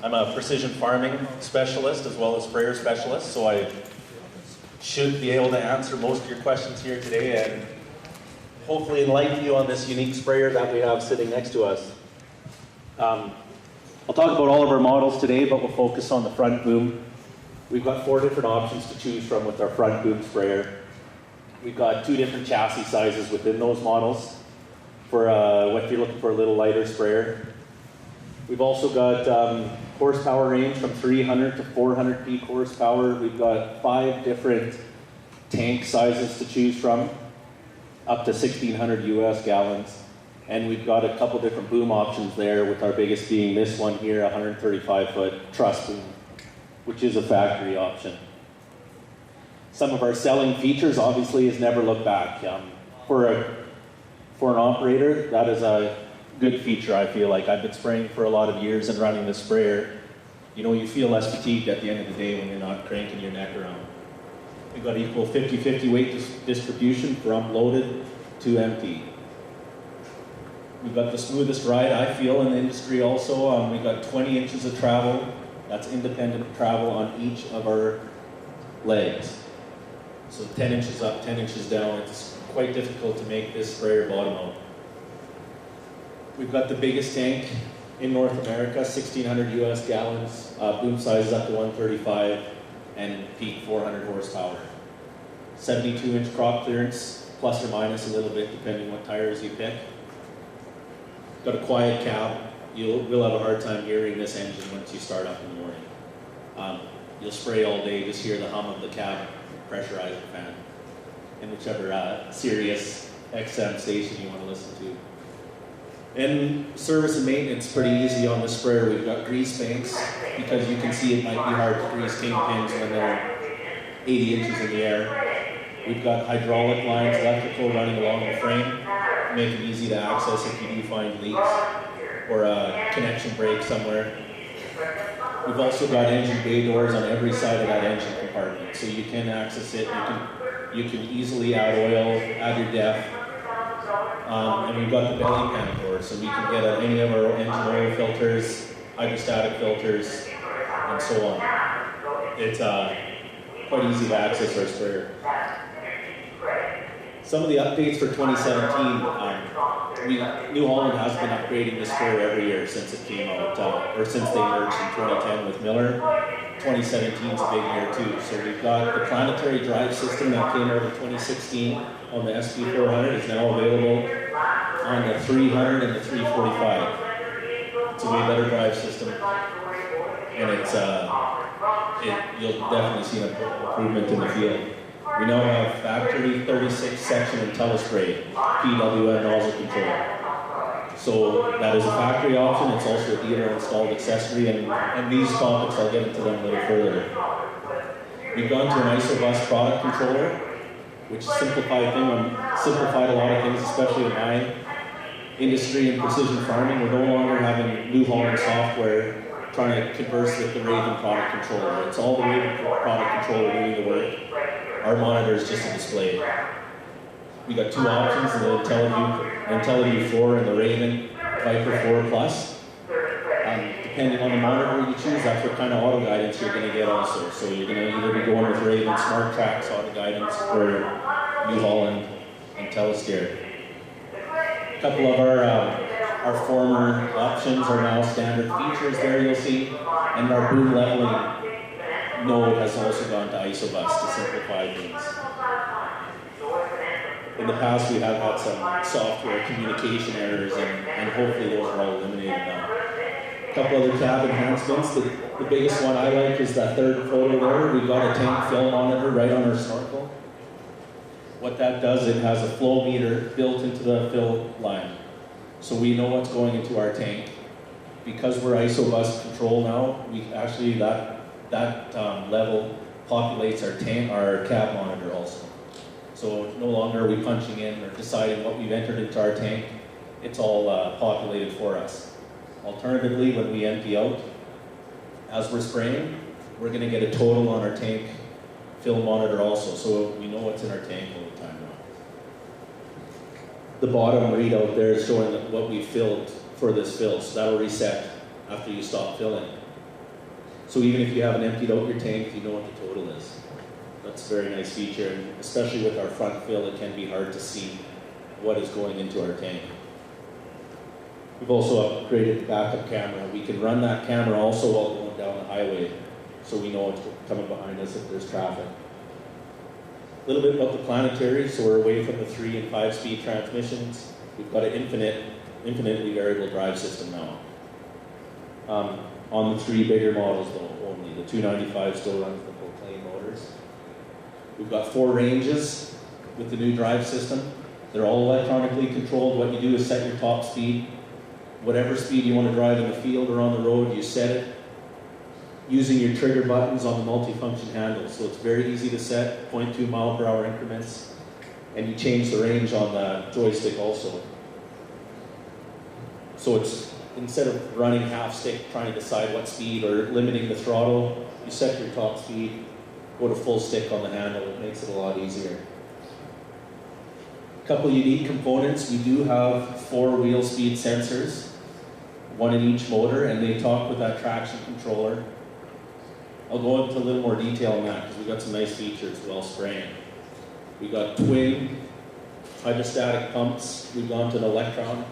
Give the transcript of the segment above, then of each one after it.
I'm a precision farming specialist as well as sprayer specialist, so I should be able to answer most of your questions here today and hopefully enlighten you on this unique sprayer that we have sitting next to us. I'll talk about all of our models today, but we'll focus on the front boom. We've got 4 different options to choose from with our front boom sprayer. We've got 2 different chassis sizes within those models for if you're looking for a little lighter sprayer. We've also got horsepower range from 300 to 400 peak horsepower. We've got 5 different tank sizes to choose from, up to 1,600 US gallons. And we've got a couple different boom options there, with our biggest being this one here, 135-foot truss boom, which is a factory option. Some of our selling features, obviously, is never look back. For an operator, that is a good feature, I feel like. I've been spraying for a lot of years and running the sprayer. You know, you feel less fatigued at the end of the day when you're not cranking your neck around. We've got equal 50-50 weight distribution from loaded to empty. We've got the smoothest ride, I feel, in the industry also. We've got 20 inches of travel. That's independent travel on each of our legs. So 10 inches up, 10 inches down. It's quite difficult to make this sprayer bottom out. We've got the biggest tank in North America, 1,600 US gallons, boom size up to 135, and peak 400 horsepower. 72-inch crop clearance, plus or minus a little bit, depending what tires you pick. Got a quiet cab. You'll have a hard time hearing this engine once you start up in the morning. You'll spray all day, just hear the hum of the cab pressurizer fan, in whichever Sirius XM station you want to listen to. And service and maintenance, pretty easy on the sprayer. We've got grease banks, because you can see it might be hard to grease kingpins when they're 80 inches in the air. We've got hydraulic lines, electrical running along the frame, make it easy to access if you do find leaks or a connection break somewhere. We've also got engine bay doors on every side of that engine compartment, so you can access it. You can easily add oil, add your def. And we've got the belly pan door, so we can get any of our engine oil filters, hydrostatic filters, and so on. It's quite easy to access our sprayer. Some of the updates for 2017, New Holland has been upgrading the sprayer every year since it came out, or since they merged in 2010 with Miller. 2017 is a big year too. So we've got the planetary drive system that came out in 2016 on the SP400 is now available on the 300 and the 345. It's a way better drive system, and you'll definitely see an improvement in the field. We now have factory 36 section IntelliSpray PWM nozzle control. So that is a factory option. It's also a dealer installed accessory, and these topics, I'll get into them a little further. We've gone to an ISOBUS product controller, which simplified a lot of things, especially in my industry and precision farming. We're no longer having New Holland software trying to converse with the Raven product controller. It's all the Raven product controller doing the work. Our monitor is just a display. We got 2 options, the IntelliView 4 and the Raven Viper 4 Plus. Depending on the monitor you choose, that's what kind of auto guidance you're going to get also. So you're going to either be going with Raven Smart Tracks auto guidance or New Holland IntelliSteer. A couple of our former options are now standard features there, you'll see, and our boom leveling node has also gone to ISOBUS to simplify things. In the past, we have had some software communication errors, and hopefully those are all eliminated now. A couple other cab enhancements. The biggest one I like is that third photo there. We've got a tank fill monitor right on our snorkel. What that does, it has a flow meter built into the fill line. So we know what's going into our tank. Because we're ISOBUS control now, we actually, that level populates our cab monitor also. So no longer are we punching in or deciding what we've entered into our tank. It's all populated for us. Alternatively, when we empty out, as we're spraying, we're going to get a total on our tank fill monitor also, so we know what's in our tank all the time now. The bottom readout there is showing what we filled for this fill, so that'll reset after you stop filling. So even if you haven't emptied out your tank, you know what the total is. That's a very nice feature, and especially with our front fill, it can be hard to see what is going into our tank. We've also upgraded the backup camera. We can run that camera also while going down the highway, so we know what's coming behind us if there's traffic. A little bit about the planetary, so we're away from the 3 and 5 speed transmissions. We've got an infinitely variable drive system now. On the 3 bigger models though, only. The 295 still runs the Proclaim motors. We've got 4 ranges with the new drive system. They're all electronically controlled. What you do is set your top speed. Whatever speed you want to drive in the field or on the road, you set it using your trigger buttons on the multifunction handle. So it's very easy to set, 0.2 mile per hour increments, and you change the range on the joystick also. So it's, instead of running half stick trying to decide what speed or limiting the throttle, you set your top speed, go to full stick on the handle. It makes it a lot easier. A couple unique components. We do have 4 wheel speed sensors, 1 in each motor, and they talk with that traction controller. I'll go into a little more detail on that because we've got some nice features while spraying. We got twin hydrostatic pumps. We've gone to an electron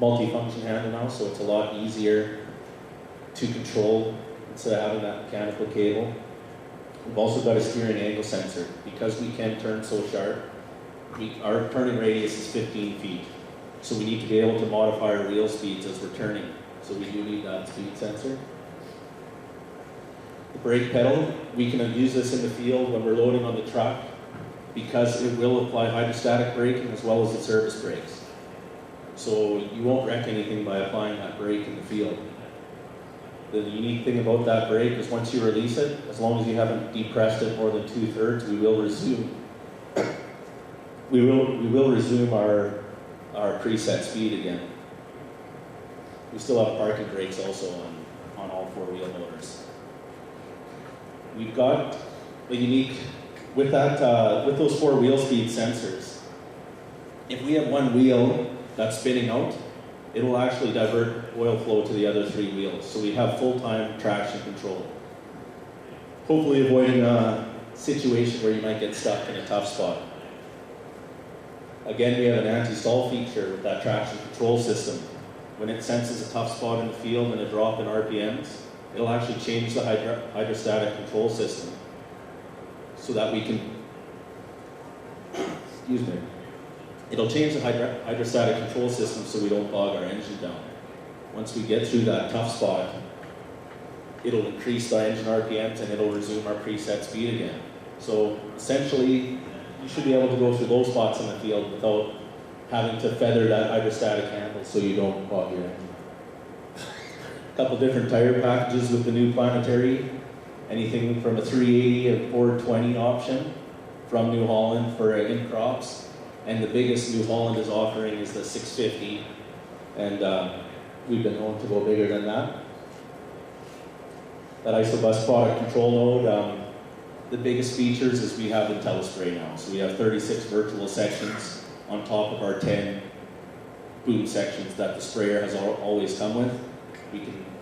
multifunction handle now, so it's a lot easier to control instead of having that mechanical cable. We've also got a steering angle sensor. Because we can turn so sharp, our turning radius is 15 feet. So we need to be able to modify our wheel speeds as we're turning. So we do need that speed sensor. The brake pedal, we can use this in the field when we're loading on the truck because it will apply hydrostatic braking as well as the service brakes. So you won't wreck anything by applying that brake in the field. The unique thing about that brake is once you release it, as long as you haven't depressed it more than 2/3, we will resume. We will resume our preset speed again. We still have parking brakes also on all 4 wheel motors. We've got a unique, with those 4 wheel speed sensors, if we have one wheel that's spinning out, it'll actually divert oil flow to the other 3 wheels. So we have full-time traction control. Hopefully avoiding a situation where you might get stuck in a tough spot. Again, we have an anti-stall feature with that traction control system. When it senses a tough spot in the field and a drop in RPMs, it'll actually change the hydrostatic control system so that we can, it'll change the hydrostatic control system so we don't bog our engine down. Once we get through that tough spot, it'll increase the engine RPMs and it'll resume our preset speed again. So essentially, you should be able to go through low spots in the field without having to feather that hydrostatic handle so you don't bog your engine. A couple different tire packages with the new Planetary. Anything from a 380 and 420 option from New Holland for in crops. And the biggest New Holland is offering is the 650. And we've been known to go bigger than that. That ISOBUS product control node, the biggest features is we have IntelliSpray now. So we have 36 virtual sections on top of our 10 boom sections that the sprayer has always come with.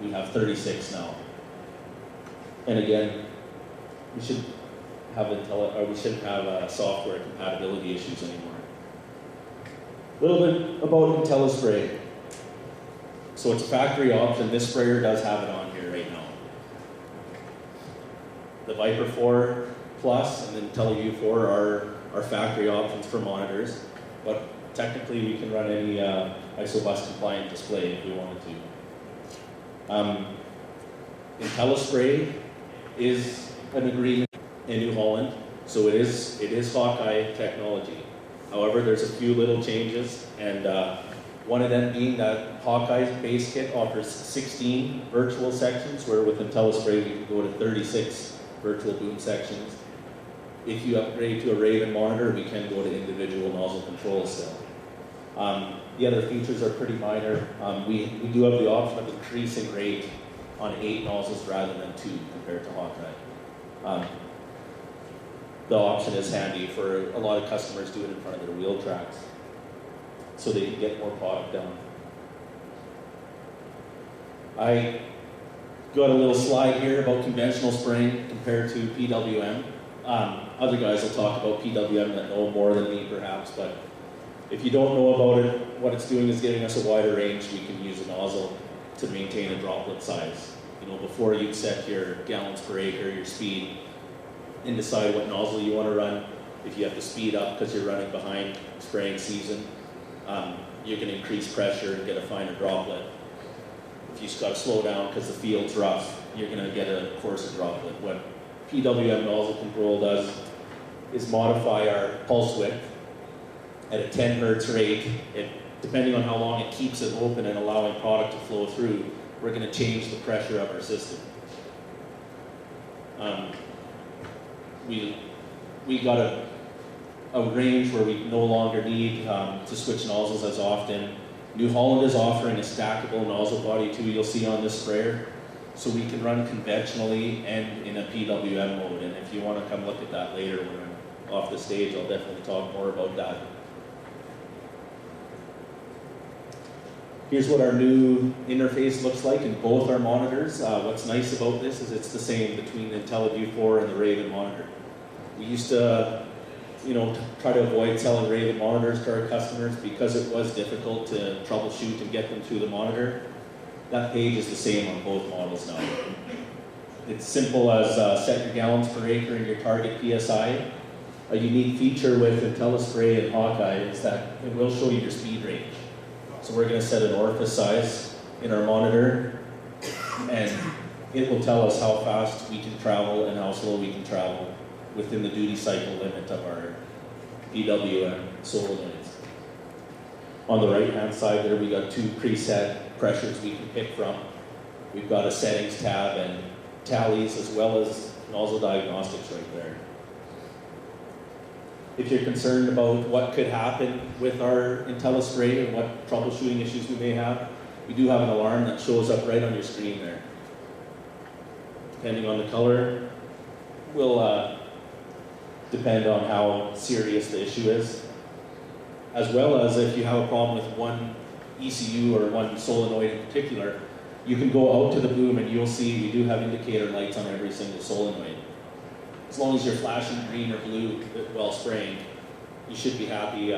We have 36 now. And again, we shouldn't have software compatibility issues anymore. A little bit about IntelliSpray. So it's a factory option. This sprayer does have it on here right now. The Viper 4 Plus and the IntelliView 4 are our factory options for monitors, but technically we can run any ISOBUS compliant display if we wanted to. IntelliSpray is an agreement in New Holland, so it is Hawkeye technology. However, there's a few little changes, and one of them being that Hawkeye's base kit offers 16 virtual sections, where with IntelliSpray we can go to 36 virtual boom sections. If you upgrade to a Raven monitor, we can go to individual nozzle control still. The other features are pretty minor. We do have the option of increasing rate on 8 nozzles rather than 2 compared to Hawkeye. The option is handy for a lot of customers do it in front of their wheel tracks so they can get more product down. I Got a little slide here about conventional spraying compared to PWM. Other guys will talk about PWM that know more than me perhaps, but if you don't know about it, what it's doing is giving us a wider range. We can use a nozzle to maintain a droplet size. You know, before you'd set your gallons per acre, your speed, and decide what nozzle you want to run. If you have to speed up because you're running behind spraying season, you can increase pressure and get a finer droplet. If you just got to slow down because the field's rough, you're going to get a coarser droplet. What PWM nozzle control does is modify our pulse width at a 10 hertz rate. Depending on how long it keeps it open and allowing product to flow through, we're going to change the pressure of our system. We got a range where we no longer need to switch nozzles as often. New Holland is offering a stackable nozzle body too, you'll see on this sprayer. So we can run conventionally and in a PWM mode. And if you want to come look at that later when I'm off the stage, I'll definitely talk more about that. Here's what our new interface looks like in both our monitors. What's nice about this is it's the same between the IntelliView 4 and the Raven monitor. We used to, try to avoid selling Raven monitors to our customers because it was difficult to troubleshoot and get them through the monitor. That page is the same on both models now. It's simple as set your gallons per acre and your target PSI. A unique feature with IntelliSpray and Hawkeye is that it will show you your speed range. So we're going to set an orifice size in our monitor, and it will tell us how fast we can travel and how slow we can travel within the duty cycle limit of our PWM solenoids. On the right-hand side there, we got two preset pressures we can pick from. We've got a settings tab and tallies as well as nozzle diagnostics right there. If you're concerned about what could happen with our IntelliSpray and what troubleshooting issues we may have, we do have an alarm that shows up right on your screen there. Depending on the color, will depend on how serious the issue is. As well as if you have a problem with one ECU or one solenoid in particular, you can go out to the boom and you'll see we do have indicator lights on every single solenoid. As long as you're flashing green or blue while spraying, you should be happy.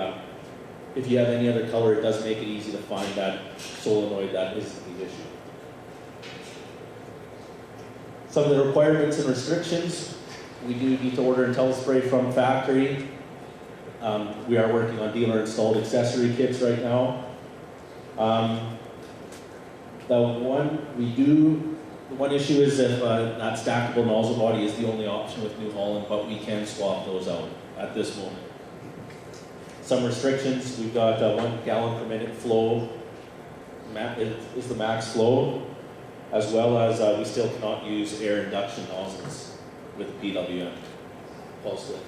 If you have any other color, it does make it easy to find that solenoid that isn't the issue. Some of the requirements and restrictions, we do need to order IntelliSpray from factory. We are working on dealer installed accessory kits right now. The one issue is if that stackable nozzle body is the only option with New Holland, but we can swap those out at this moment. Some restrictions, we've got 1 gallon per minute flow, is the max flow, as well as we still cannot use air induction nozzles with PWM pulse width.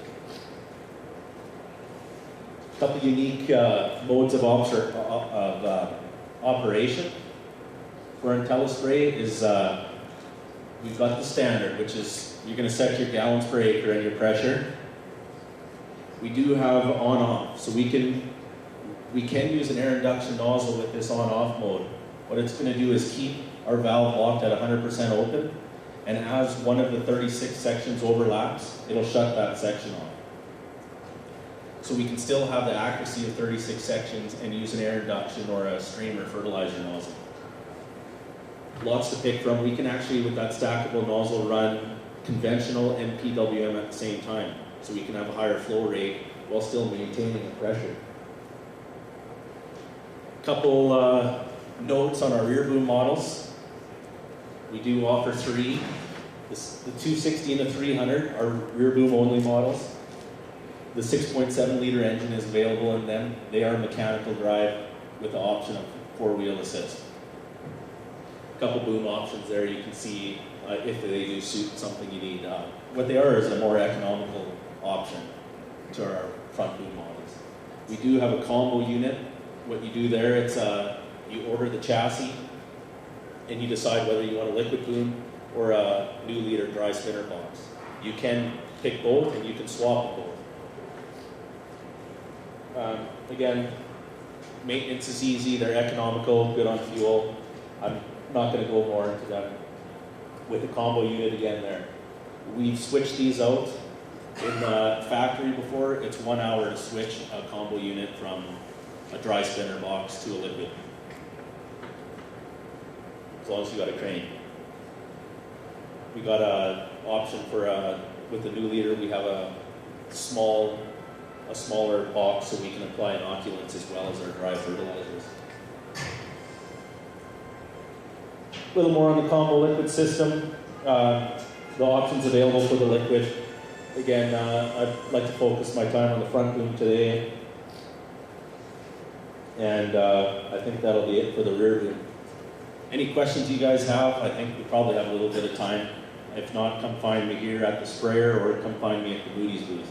A couple unique modes of operation for IntelliSpray is we've got the standard, which is you're going to set your gallons per acre and your pressure. We do have on-off, so we can use an air induction nozzle with this on-off mode. What it's going to do is keep our valve locked at 100% open, and as one of the 36 sections overlaps, it'll shut that section off. So we can still have the accuracy of 36 sections and use an air induction or a streamer fertilizer nozzle. Lots to pick from. We can actually, with that stackable nozzle, run conventional and PWM at the same time. So we can have a higher flow rate while still maintaining the pressure. Couple notes on our rear boom models. We do offer 3. The 260 and the 300 are rear boom only models. The 6.7 liter engine is available in them. They are mechanical drive with the option of 4-wheel assist. Couple boom options there. You can see if they do suit something you need. What they are is a more economical option to our front boom models. We do have a combo unit. What you do there, it's you order the chassis and you decide whether you want a liquid boom or a new liter dry spinner box. You can pick both and you can swap both. Again, maintenance is easy, they're economical, good on fuel. I'm not going to go more into that with the combo unit again there. We've switched these out in the factory before. It's 1 hour to switch a combo unit from a dry spinner box to a liquid. As long as you got a crane. We got an option for, with the new leader, we have a smaller box so we can apply inoculants as well as our dry fertilizers. A little more on the combo liquid system. The options available for the liquid. Again, I'd like to focus my time on the front boom today. And I think that'll be it for the rear boom. Any questions you guys have? I think we probably have a little bit of time. If not, come find me here at the sprayer or come find me at the Moody's booth.